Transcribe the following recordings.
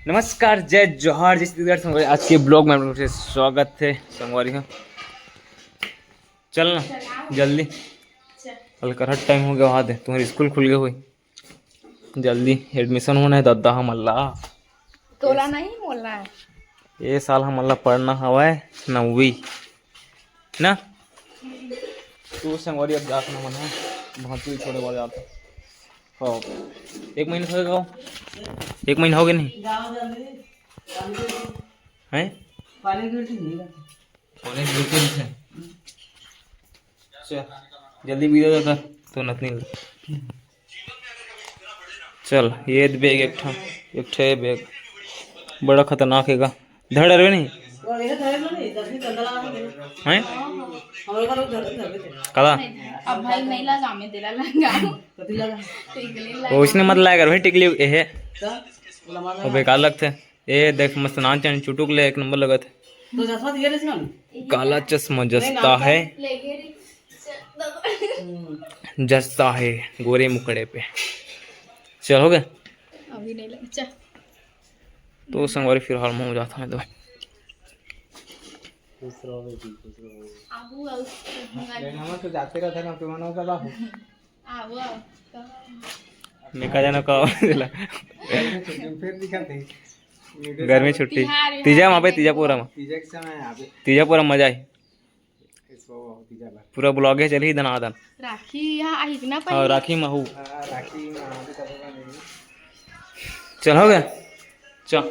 नमस्कार, जय जोहार, जय छत्तीसगढ़ संगवारी। आज के ब्लॉग में आप लोगों से स्वागत है संगवारी का। चल ना जल्दी, कल करहट टाइम हो गया। वहाँ दे तुम्हारी स्कूल खुल गई हुई, जल्दी एडमिशन होना है। दादा हम अल्लाह तोला नहीं बोलना है। ये साल हम अल्लाह पढ़ना हवा 9वीं ना। तू संगवारी अब जाकर मन है भांति थोड़े बार जाता। हाँ 1 महीना हो गया, 1 महीना हो गया नहीं हैं। जल्दी वीडियो कर तो नहीं। चल ये बैग एक ठे बैग बड़ा खतरनाक है। धड़ रहे नहीं हैं कला। अब भाई नहीं लगा मैं दिला लगा उसने मत लाया कर भाई टिकली ये वो बेकार लगते। ये देख मस्त नाच चैन चुटुक ले 1 नंबर लगा थे। काला चश्मा जस्ता है, जस्ता है गोरे मुकड़े पे। चल हो गया अभी नहीं लगा। चल तो संगवारी फिलहाल मैं हो जाता है। तो तो जाते रहते ना तो मनो का मैं का जाना का फिर दिखाते घर में छुट्टी तीजा वहाँ पे तीजापुरा में तीजापुरा मजा आई। पूरा ब्लॉग है चली दनादन राखी यहाँ आई ना पाई। और राखी महू चल हो गया। चल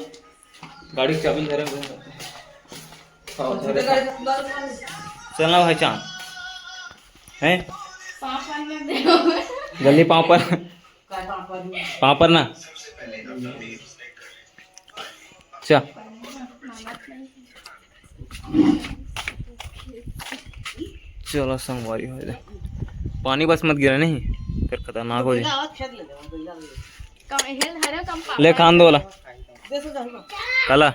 गाड़ी की चाबी घर में चलना भाई चांद हैं जल्दी पाँव पर ना। चल चलो संगवारी हो जाए। पानी बस मत गिरा नहीं फिर खतरनाक हो जाए। ले खान दो वाला काला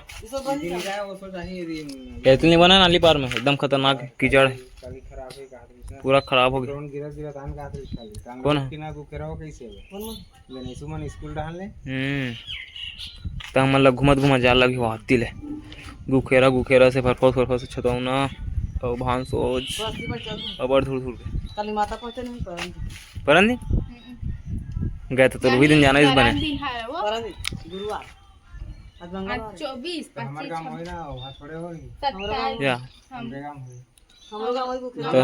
ऐसे नहीं बना नाली पार में एकदम खतरनाक कीचड़ है, पूरा खराब हो गया। कौन तो मतलब घुमत जा लगी हाथी ले गुखेरा से फरफस छतौना और भांसोज अबर धुर के परन दिन गए तो वही दिन जाना इस बने 24 तो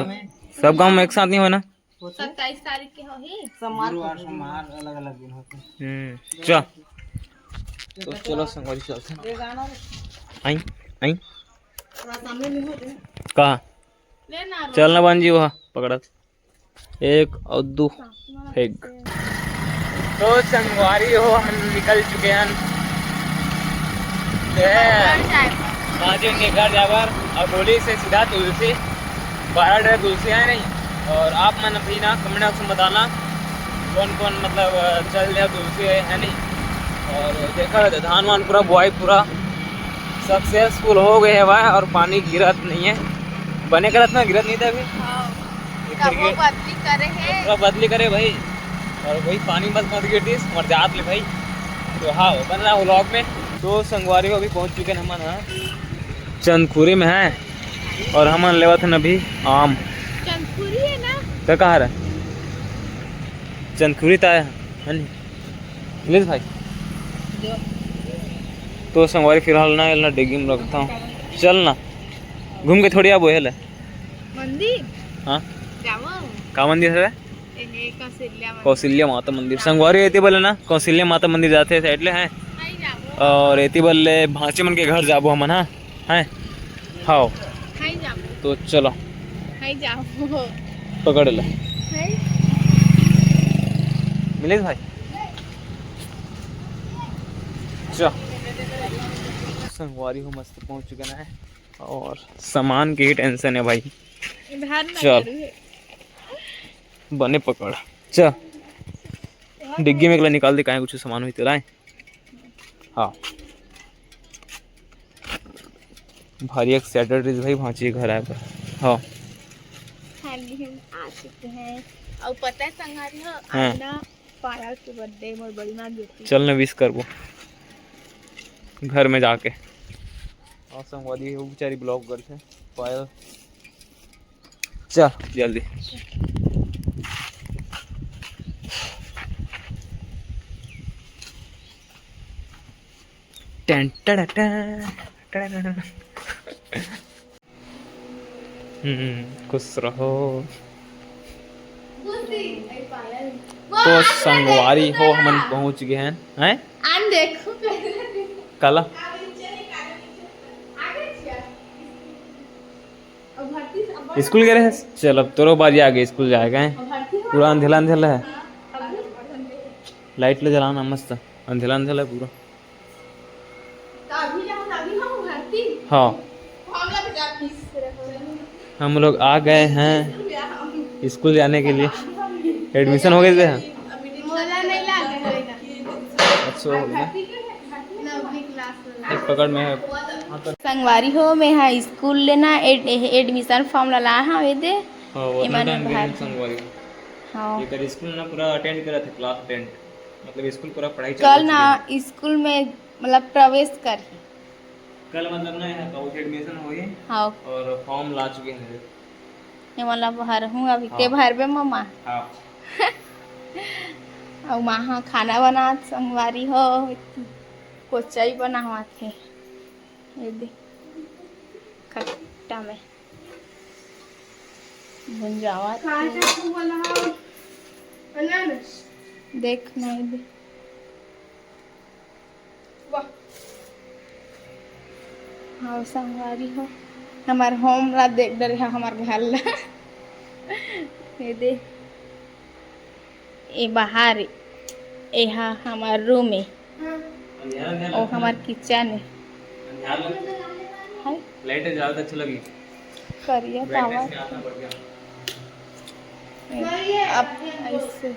सब गांव में एक साथ नहीं हो ना। 27 तारीख के हो ही अलग दिन होते। चल तो चलो संगवारी चलते आई आई कहा चलना बन जी वहाँ पकड़ा 1 और 2 फेंक। तो संगवारी हो हम निकल चुके हैं घर जाकर और गोली से सीधा तुलसी 12 ड्राइव तुलसी है नहीं। और आप मन भी ना कमेंट बॉक्स में बताना कौन मतलब चल जाए तुलसी है नहीं। और देखा धान वान पूरा बुआई पूरा सक्सेसफुल हो गए है वह। और पानी गिरत नहीं है, बने करत ना गिरत नहीं था अभी बदली करे भाई। और वही पानी बस मत गिरती मर जात ले भाई। तो हाँ बन रहा व्लॉग में। तो संगवारी को अभी पहुंच चुके हैं हम चंदखुरी में है। और हम लेवा थे अभी आम चंदखुरी है ना क्या कहा रहा चंदखुरी तो है नहीं भाई। तो संगवारी फिलहाल ना डिग्गी में रखता हूँ। चल ना घूम के थोड़ी अब है मंदिर। हाँ का मंदिर है कौशल्या माता मंदिर। संगवारी एती बोले ना कौशल्या माता मंदिर जाते थे एटले हैं। और एती बोले भांचे मन के घर जाबो हमन हैं हाँ। तो चलो पकड़ ले मिले भाई। चल संगवारी हो मस्त पहुंच चुके हैं और सामान की ही टेंशन है भाई। चल बने पकड़ चल डिग्गी में निकाल दे कहीं कुछ सामान हुई तेरा है। हाँ भारी एक सैटरडे भाई भांची घर आए पर हाँ आ चुके हैं। और पता है संगारी हो आज ना पायल के बर्थडे मोर बड़ी मां गिफ्ट चल ना विश करबो घर में जाके। और संगवारी वो बेचारी ब्लॉग करते पायल। चल जल्दी। खुश रहो। तो संगवारी हो हम पहुंच गए हैं देखो कल स्कूल गए रहे। चल अब तोरो बारी आ गई स्कूल जाएगा पूरा अंधेला अंधेला है। लाइट ले जलाना मस्त अंधेला अंधेला है पूरा। हाँ हम लोग आ गए हैं स्कूल जाने के लिए। एडमिशन हो गए थे। अच्छा हो गया एक पकड़ में है। संगवारी हो मैं हाँ स्कूल लेना एडमिशन फॉर्म ला हाँ वे दे संगवारी हाँ ये कर स्कूल ना पूरा अटेंड करा था क्लास 10 मतलब स्कूल पूरा पढ़ाई कल ना स्कूल में मतलब प्रवेश कर कल मतलब ना है तो एडमिशन हुई हाँ और फॉर्म ला चुके हैं। ये मतलब भर हूँ अभी हाँ। के भर बे मम्मा हाँ और वहाँ खाना बना संगवारी हो कोचाई बना हुआ थे ये दे खट्टा में भुंजावा देख नहीं दे हाँ संगवारी हो हमार होम ला देख डर है हमार घर ला ये दे ये बाहर यहाँ हमार रूम है और हमार किचन है लाइट ज्यादा अच्छा लगी करिए तावा अब ऐसे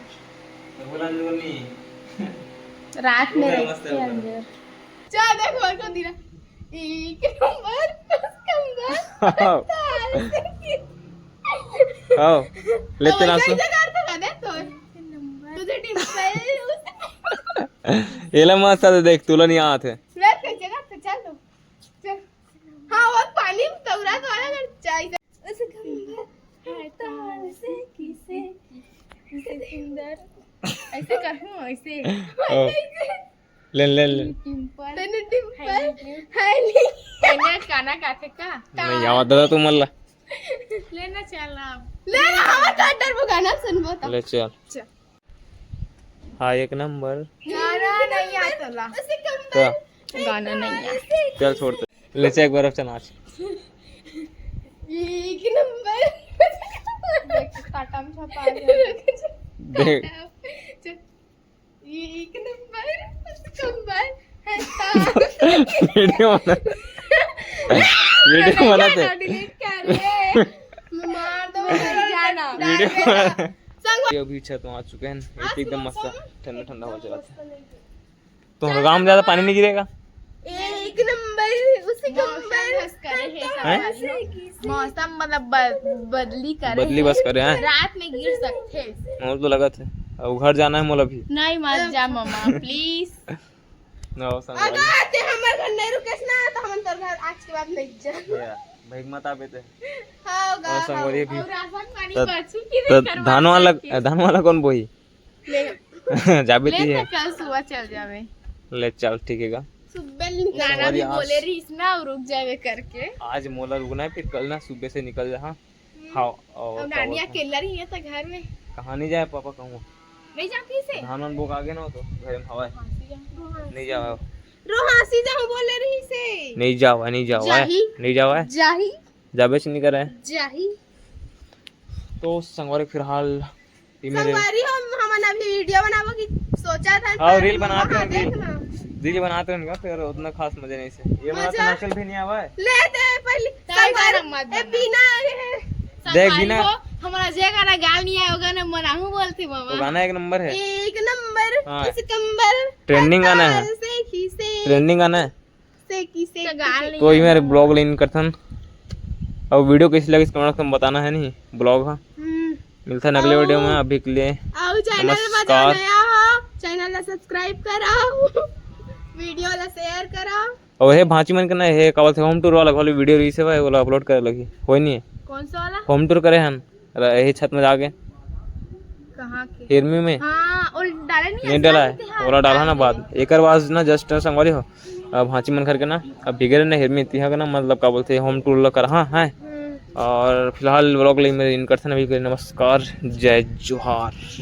रात में रहते हैं अंदर जा देखो और को दिला एक नंबर आओ लेते ना सो तुझे डिंपल एला मस्त है देख तुला नहीं आते मैं कैसे करते चल तो चल हाँ वो पानी तवरा वाला कर चाहिए उस गंगा हड़ताल से किसे सुंदर ऐसे कहूँ ऐसे ले ले ले डिंपल तेने डिंपल है नहीं तेने गाना गाते का नहीं याद दादा तू मला लेना चला लेना हम काटर वो गाना सुनबो तो ले चल हाँ एक नंबर गाना नहीं आता ला तो गाना नहीं आता चल छोड़ दे ले एक बर्फ से नाच एक नंबर देख काटम छपा देख एक नंबर कंबर वीडियो बना वीडियो बनाते डिलीट कर रे मार दो जाना वीडियो अभी छत में आ चुके हैं एकदम मस्त ठंडा ठंडा हो जाता है। तो गाँव में ज्यादा पानी नहीं गिरेगा। एक नंबर उसी मौसम मतलब बदली करे बदली बस करे हैं रात में गिर सकते मोल तो लगा थे अब घर जाना है मोल अभी नहीं मत जा मम्मा प्लीज अगर आते हमर घर नहीं रुकेस ना तो हम तोर घर आज के बाद नहीं जा भाई मत आवे थे हां गा और संगवारी भी और राशन पानी बचू की तो धान वाला कौन बोई ले जाबे ती ले है कल सुबह चल जावे ले चल ठीक है सुबह गाना भी बोले रही ना रुक जावे करके आज मोला रुकना है फिर कल ना सुबह से निकल जा। हाँ और नानी अकेला रही है तो घर में कहाँ नहीं जाए पापा कहूँ नहीं जाती से धान वान बोक आगे ना हो तो घर में हवा है नहीं जाओ रोहासी जाऊं बोले रही से नहीं जाओ नहीं जाओ नहीं जाओ जाही जाबे से नहीं कर रहा है जाही तो संगवारी फिलहाल संगवारी हम अभी वीडियो बनावो की सोचा था हाँ रील बनाते हैं रील बनाते हैं फिर उतना खास मजे नहीं से ये वाला तो नकल भी नहीं आवा है ले दे पहले संगवारी बिना देख बिना हमारा जे गाना गाल नहीं आया होगा ना मनाहू बोलती मामा गाना एक नंबर है एक नंबर हाँ। उस कंबल ट्रेंडिंग गाना है ट्रेंडिंग गाना है से गाल नहीं तो ये मेरे ब्लॉग लाइन करथन और वीडियो कैसी लगी कमेंट में बताना है नहीं ब्लॉग। हाँ मिलता है अगले वीडियो में अभी के लिए चैनल में नया हो चैनल सब्सक्राइब करो वीडियो ला शेयर करा। और हे भांची मन करना हे का बोलते होम टूर वाला वाली वीडियो रीस है वाला अपलोड करे लगी होई नहीं है कौन सा वाला? होम टूर करे हन यही छत में जाके कहाँ के? हिरमी में हाँ और डाला नहीं नहीं डाला है वाला डाला ना बाद एक बार ना जस्ट संगवारी हो अब भांची मन करके ना अब बिगड़ ना हिरमी तिहा का ना मतलब का बोलते होम टूर ला कर हाँ है और फिलहाल व्लॉग ले मेरे इन करते ना भी नमस्कार जय जोहार।